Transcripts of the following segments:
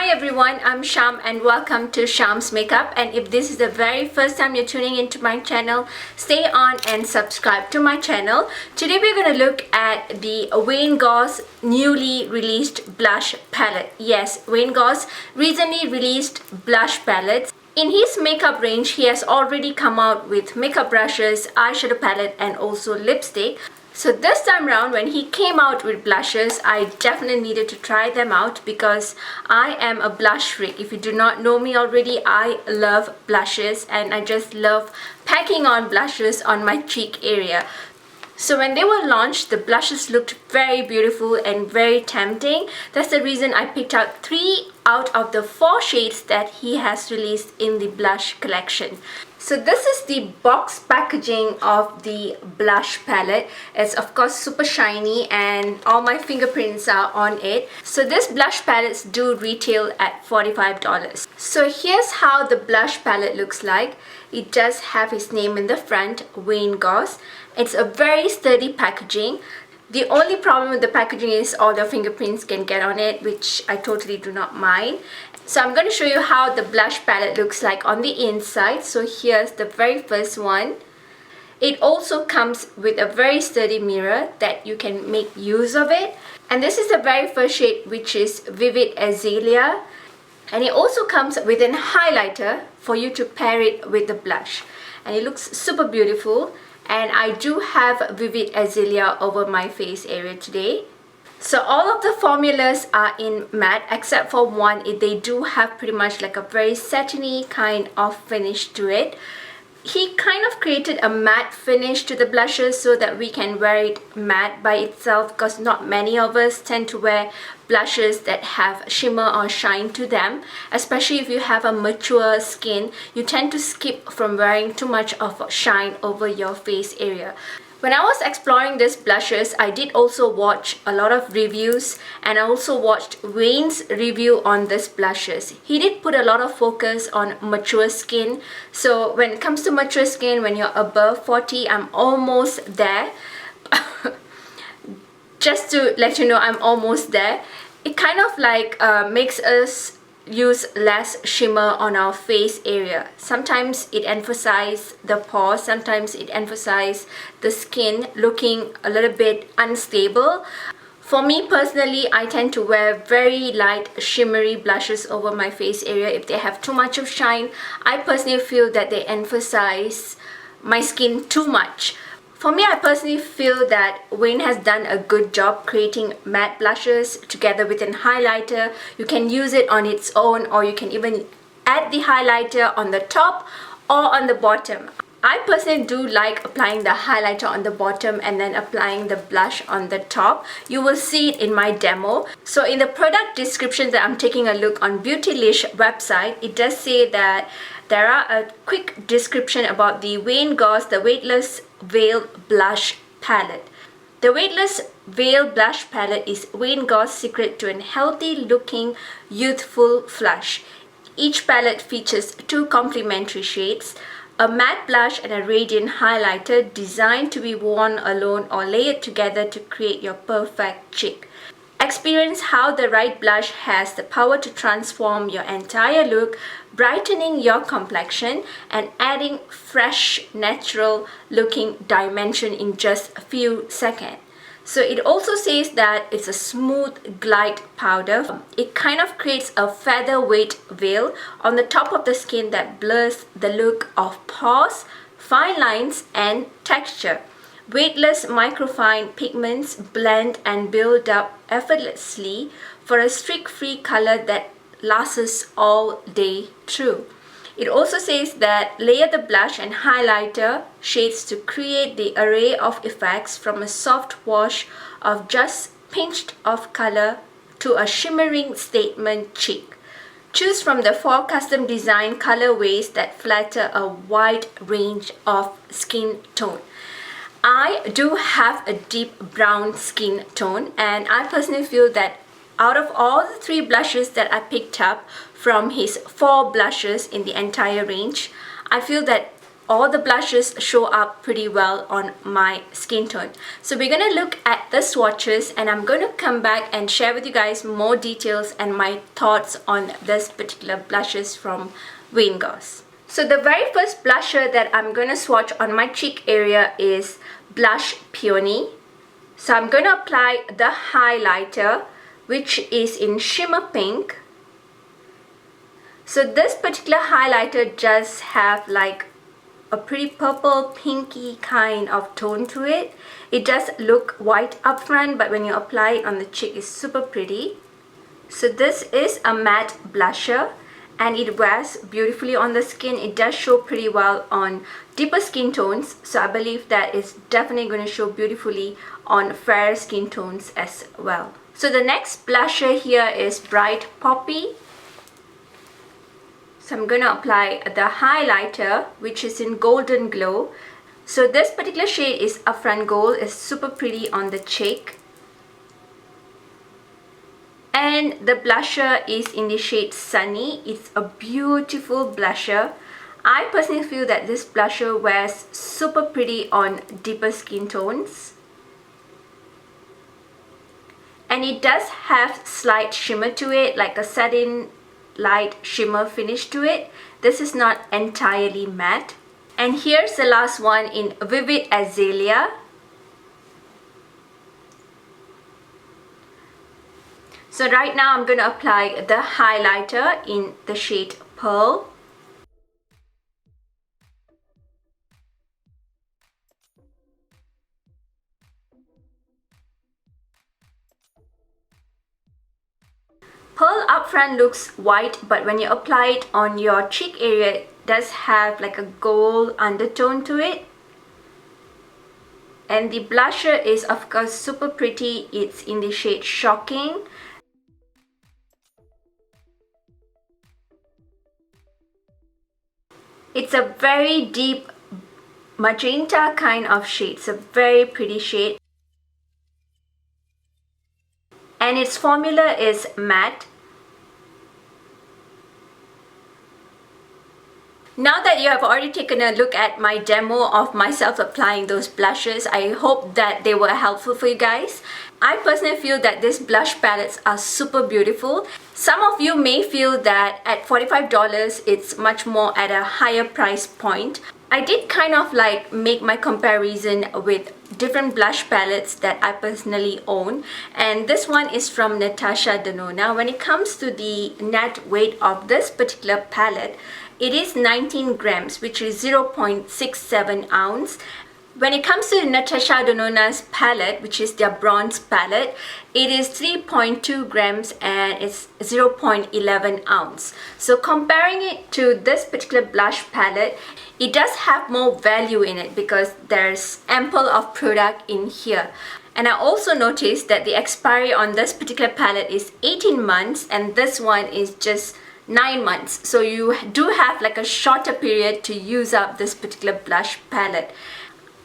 Hi everyone, I'm Sham and welcome to Sham's Makeup. And if this is the very first time you're tuning into my channel, stay on and subscribe to my channel. Today we're going to look at the Wayne Goss newly released blush palette. Yes, Wayne Goss recently released blush palettes. In his makeup range, he has already come out with makeup brushes, eyeshadow palette and also lipstick. So this time around when he came out with blushes, I definitely needed to try them out because I am a blush freak. If you do not know me already, I love blushes and I just love packing on blushes on my cheek area. So when they were launched, the blushes looked very beautiful and very tempting. That's the reason I picked out 3 out of the 4 shades that he has released in the blush collection. So this is the box packaging of the blush palette. It's of course super shiny and all my fingerprints are on it. So this blush palettes do retail at $45. So here's how the blush palette looks like. It does have his name in the front, Wayne Goss. It's a very sturdy packaging. The only problem with the packaging is all the fingerprints can get on it, which I totally do not mind. So I'm going to show you how the blush palette looks like on the inside. So here's the very first one. It also comes with a very sturdy mirror that you can make use of it. And this is the very first shade, which is Vivid Azalea. And it also comes with an highlighter for you to pair it with the blush. And it looks super beautiful. And I do have Vivid Azalea over my face area today. So all of the formulas are in matte except for one. They do have pretty much like a very satiny kind of finish to it. He kind of created a matte finish to the blushes so that we can wear it matte by itself, because not many of us tend to wear blushes that have shimmer or shine to them. Especially if you have a mature skin, you tend to skip from wearing too much of shine over your face area. When I was exploring these blushes, I did also watch a lot of reviews and I also watched Wayne's review on these blushes. He did put a lot of focus on mature skin. So when it comes to mature skin, when you're above 40, I'm almost there. Just to let you know, I'm almost there. It kind of like makes us use less shimmer on our face area. Sometimes it emphasizes the pores, sometimes it emphasizes the skin looking a little bit unstable. For me personally, I tend to wear very light shimmery blushes over my face area. If they have too much of shine, I personally feel that they emphasize my skin too much. For me, I personally feel that Wayne has done a good job creating matte blushes together with an highlighter. You can use it on its own, or you can even add the highlighter on the top or on the bottom. I personally do like applying the highlighter on the bottom and then applying the blush on the top. You will see it in my demo. So in the product description that I'm taking a look on beautylish website, it does say that there are a quick description about the Wayne Goss, the Weightless Veil Blush Palette. The Weightless Veil Blush Palette is Wayne Goss' secret to a healthy looking youthful flush. Each palette features 2 complementary shades, a matte blush and a radiant highlighter designed to be worn alone or layered together to create your perfect cheek. Experience how the right blush has the power to transform your entire look, brightening your complexion and adding fresh, natural looking dimension in just a few seconds. So it also says that it's a smooth glide powder. It kind of creates a featherweight veil on the top of the skin that blurs the look of pores, fine lines and texture. Weightless microfine pigments blend and build up effortlessly for a streak-free color that lasts all day through. It also says that layer the blush and highlighter shades to create the array of effects from a soft wash of just pinched of color to a shimmering statement cheek. Choose from the 4 custom design colorways that flatter a wide range of skin tone. I do have a deep brown skin tone and I personally feel that out of all the 3 blushes that I picked up from his 4 blushes in the entire range, I feel that all the blushes show up pretty well on my skin tone. So we're gonna look at the swatches, and I'm gonna come back and share with you guys more details and my thoughts on this particular blushes from Wayne Goss. So the very first blusher that I'm gonna swatch on my cheek area is blush Peony. So I'm gonna apply the highlighter, which is in shimmer pink. So this particular highlighter does have like a pretty purple pinky kind of tone to it. It does look white up front, but when you apply it on the cheek, it's super pretty. So this is a matte blusher and it wears beautifully on the skin. It does show pretty well on deeper skin tones, so I believe that it's definitely going to show beautifully on fair skin tones as well. So the next blusher here is Bright Poppy. So I'm going to apply the highlighter, which is in Golden Glow. So this particular shade is Upfront Gold. It's super pretty on the cheek. And the blusher is in the shade Sunny. It's a beautiful blusher. I personally feel that this blusher wears super pretty on deeper skin tones. And it does have slight shimmer to it, like a satin light shimmer finish to it. This is not entirely matte. And here's the last one in Vivid Azalea. So right now I'm going to apply the highlighter in the shade Pearl. Pearl upfront looks white, but when you apply it on your cheek area, it does have like a gold undertone to it. And the blusher is of course super pretty. It's in the shade Shocking. It's a very deep magenta kind of shade. It's a very pretty shade. And its formula is matte. Now that you have already taken a look at my demo of myself applying those blushes, I hope that they were helpful for you guys. I personally feel that these blush palettes are super beautiful. Some of you may feel that at $45 it's much more at a higher price point. I did kind of like make my comparison with different blush palettes that I personally own, and this one is from Natasha Denona. When it comes to the net weight of this particular palette, it is 19 grams, which is 0.67 ounce. When it comes to Natasha Denona's palette, which is their bronze palette, it is 3.2 grams and it's 0.11 ounce. So comparing it to this particular blush palette, it does have more value in it because there's ample of product in here. And I also noticed that the expiry on this particular palette is 18 months and this one is just 9 months. So you do have like a shorter period to use up this particular blush palette.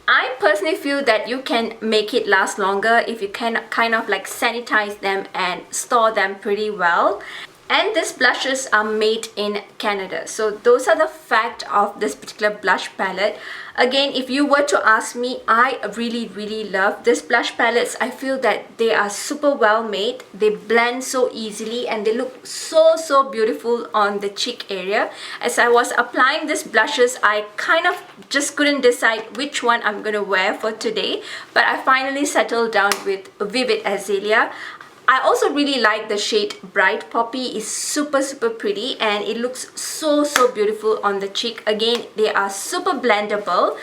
I personally feel that you can make it last longer if you can kind of like sanitize them and store them pretty well. And these blushes are made in Canada. So those are the fact of this particular blush palette. Again, if you were to ask me, I really love these blush palettes. I feel that they are super well made. They blend so easily and they look so beautiful on the cheek area. As I was applying these blushes, I kind of just couldn't decide which one I'm gonna wear for today. But I finally settled down with Vivid Azalea. I also really like the shade Bright Poppy. It's super pretty and it looks so beautiful on the cheek. Again, they are super blendable.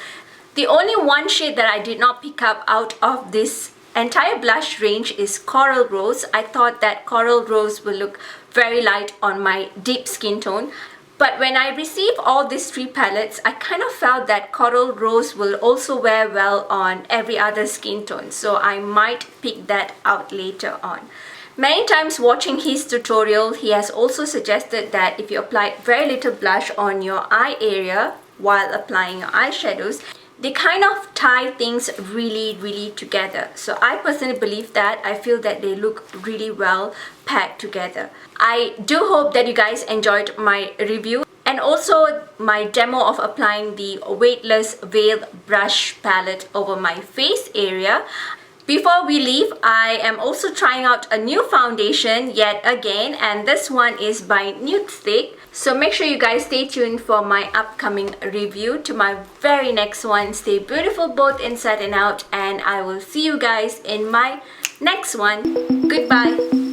The only one shade that I did not pick up out of this entire blush range is Coral Rose. I thought that Coral Rose will look very light on my deep skin tone. But when I received all these three palettes, I kind of felt that Coral Rose will also wear well on every other skin tone. So I might pick that out later on. Many times watching his tutorial, he has also suggested that if you apply very little blush on your eye area while applying your eyeshadows, they kind of tie things really together. So I personally believe that. I feel that they look really well packed together. I do hope that you guys enjoyed my review. and also my demo of applying the Weightless Veil Blush Palette over my face area. Before we leave, I am also trying out a new foundation yet again, and this one is by Youthful. So make sure you guys stay tuned for my upcoming review to my very next one. Stay beautiful both inside and out, and I will see you guys in my next one. Goodbye.